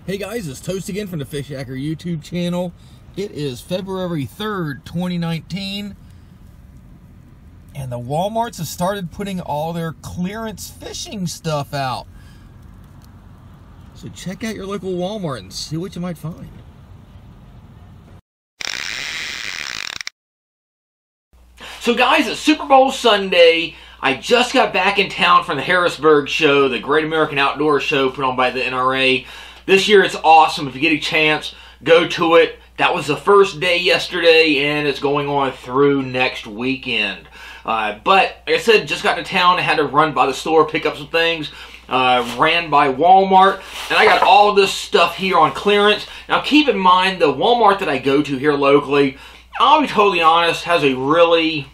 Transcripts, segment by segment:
Hey guys, it's Toast again from the Fishyaker YouTube channel. It is February 3rd, 2019, and the Walmarts have started putting all their clearance fishing stuff out. So check out your local Walmart and see what you might find. So guys, it's Superbowl Sunday. I just got back in town from the Harrisburg show, the Great American Outdoor Show put on by the NRA. This year it's awesome. If you get a chance, go to it. That was the first day yesterday, and it's going on through next weekend. But, like I said, just got to town. I had to run by the store, pick up some things. Ran by Walmart, and I got all of this stuff here on clearance. Now, keep in mind, the Walmart that I go to here locally, I'll be totally honest, has a really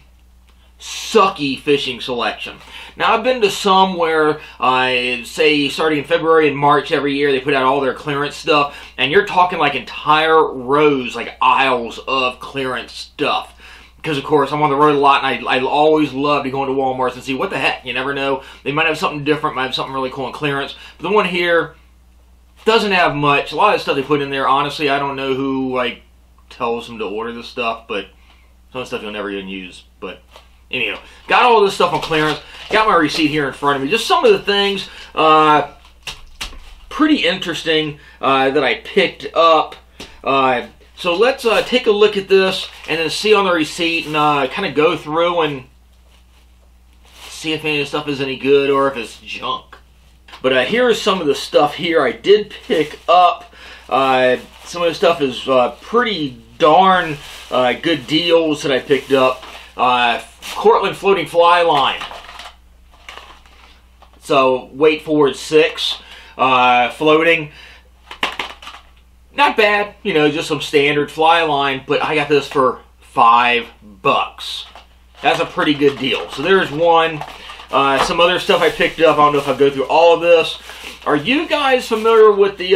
sucky fishing selection. Now, I've been to some where, say, starting in February and March every year, they put out all their clearance stuff, and you're talking like entire rows, like aisles of clearance stuff. Because, of course, I'm on the road a lot, and I always love to go into Walmart and see what the heck. You never know. They might have something different, might have something really cool in clearance. But the one here doesn't have much. A lot of the stuff they put in there, honestly, I don't know who, like, tells them to order this stuff, but some of the stuff you'll never even use. But anyhow, got all this stuff on clearance. Got my receipt here in front of me. Just some of the things pretty interesting that I picked up. So let's take a look at this and then see on the receipt and kind of go through and see if any of the stuff is any good or if it's junk. But here is some of the stuff here I did pick up. Some of the stuff is pretty darn good deals that I picked up. Cortland floating fly line. So weight forward 6, floating. Not bad, you know, just some standard fly line, but I got this for $5. That's a pretty good deal. So there's one. Some other stuff I picked up. I don't know if I'll go through all of this. Are you guys familiar with the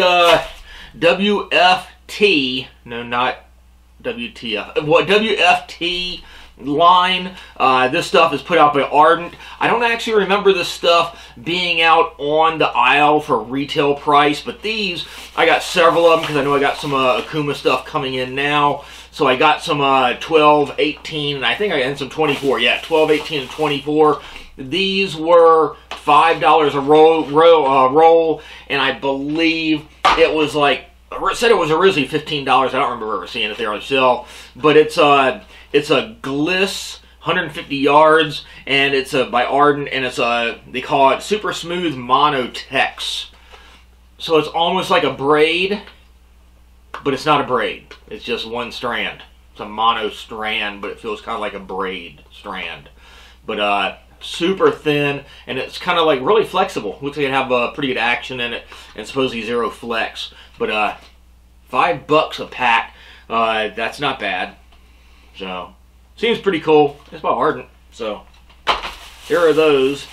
WFT? No, not WTF. What, WFT line? This stuff is put out by Ardent. I don't actually remember this stuff being out on the aisle for retail price, but these, I got several of them because I know I got some Akuma stuff coming in now. So I got some 12, 18, and I think I had some 24. Yeah, 12, 18, and 24. These were $5 a roll, and I believe it was like, it said it was originally $15. I don't remember ever seeing it there on the shelf, but it's a Gliss 150 yards, and it's by Ardent, and it's they call it Super Smooth Monotex. So it's almost like a braid, but it's not a braid. It's just one strand. It's a mono strand, but it feels kind of like a braid strand. But super thin, and it's kind of like really flexible. Looks like it have pretty good action in it, and supposedly zero flex. But $5 a pack. That's not bad. So seems pretty cool. It's by Ardent. So here are those.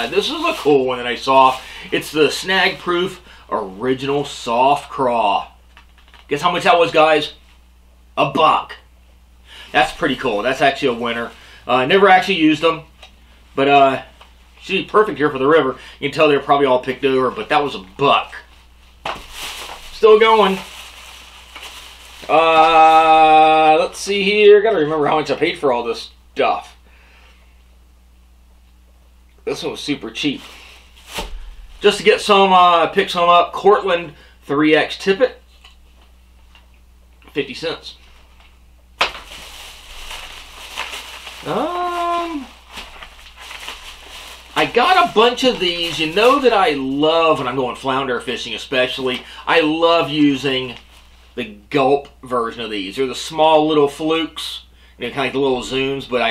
This is a cool one that I saw. It's the Snag Proof Original Soft Craw. Guess how much that was, guys? $1. That's pretty cool. That's actually a winner. Never actually used them, but she's perfect here for the river. You can tell they're probably all picked over, but that was $1. Still going. Let's see here. Gotta remember how much I paid for all this stuff. This one was super cheap. Just to get some, pick some up. Cortland 3X Tippet. 50 cents. I got a bunch of these. You know that I love, when I'm going flounder fishing especially, I love using the gulp version of these. They're the small little flukes, you know, kind of like the little zooms, but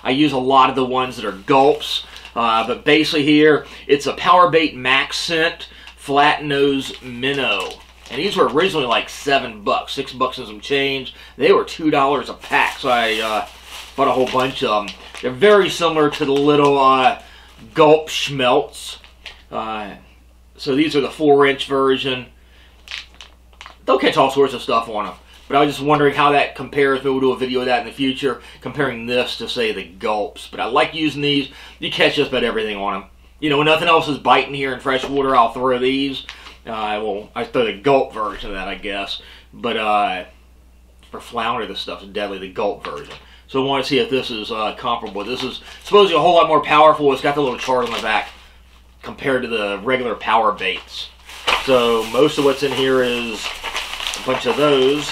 I use a lot of the ones that are gulps. But basically here, it's a Power Bait Max Scent Flat Nose Minnow. And these were originally like $7, $6 and some change. They were $2 a pack, so I bought a whole bunch of them. They're very similar to the little gulp schmelts. So these are the 4-inch version. They'll catch all sorts of stuff on them. But I was just wondering how that compares. Maybe we'll do a video of that in the future, comparing this to, say, the gulps. But I like using these. You catch just about everything on them. You know, when nothing else is biting here in freshwater, I'll throw these. Well, I throw the gulp version of that, I guess. But for flounder, this stuff is deadly, the gulp version. So I want to see if this is comparable. This is supposedly a whole lot more powerful. It's got the little chart on the back compared to the regular power baits. So most of what's in here is a bunch of those.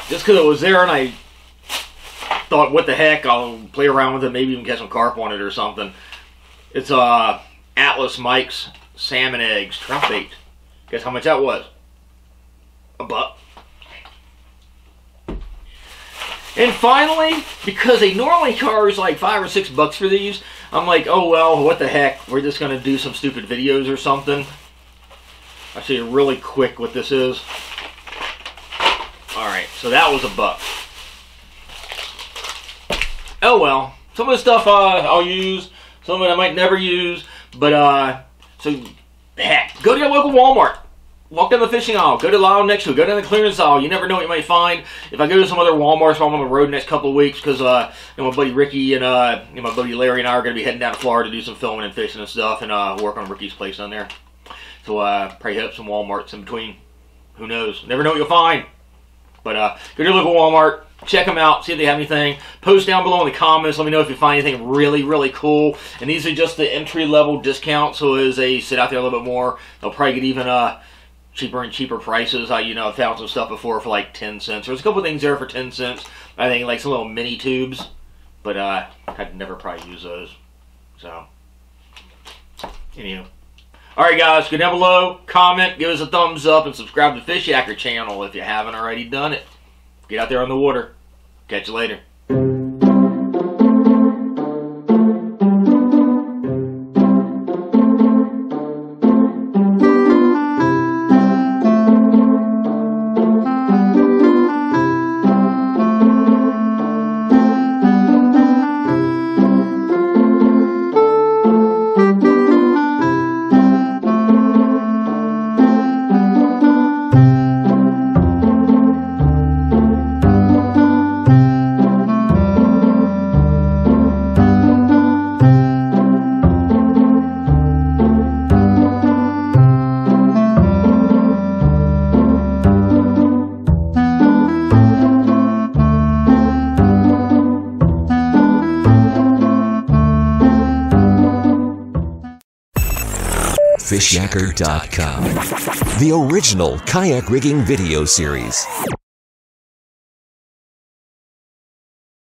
Just because it was there and I thought, what the heck, I'll play around with it, maybe even catch some carp on it or something. It's Atlas Mike's salmon eggs trout bait. Guess how much that was? $1. And finally, because they normally charge like $5 or $6 for these, I'm like, oh well, what the heck? We're just gonna do some stupid videos or something. I'll show you really quick what this is. All right, so that was $1. Oh well, some of the stuff I'll use, some of it I might never use, but so heck, go to your local Walmart. Walk down the fishing aisle, go to the aisle next to it, go down the clearance aisle. You never know what you might find. If I go to some other Walmarts while I'm on the road the next couple of weeks, because my buddy Ricky and my buddy Larry and I are going to be heading down to Florida to do some filming and fishing and stuff, and work on Ricky's place down there. So probably hit up some Walmarts in between. Who knows? Never know what you'll find. But go to your local Walmart, check them out, see if they have anything. Post down below in the comments. Let me know if you find anything really, really cool. And these are just the entry-level discounts, so as they sit out there a little bit more, they'll probably get even cheaper and cheaper prices. I've found some stuff before for like 10 cents. There's a couple things there for 10 cents. I think like some little mini tubes, but I'd never probably use those. So, anywho. Alright guys, go down below, comment, give us a thumbs up, and subscribe to the Fishyaker channel if you haven't already done it. Get out there on the water. Catch you later. Fishyaker.com, the original kayak rigging video series.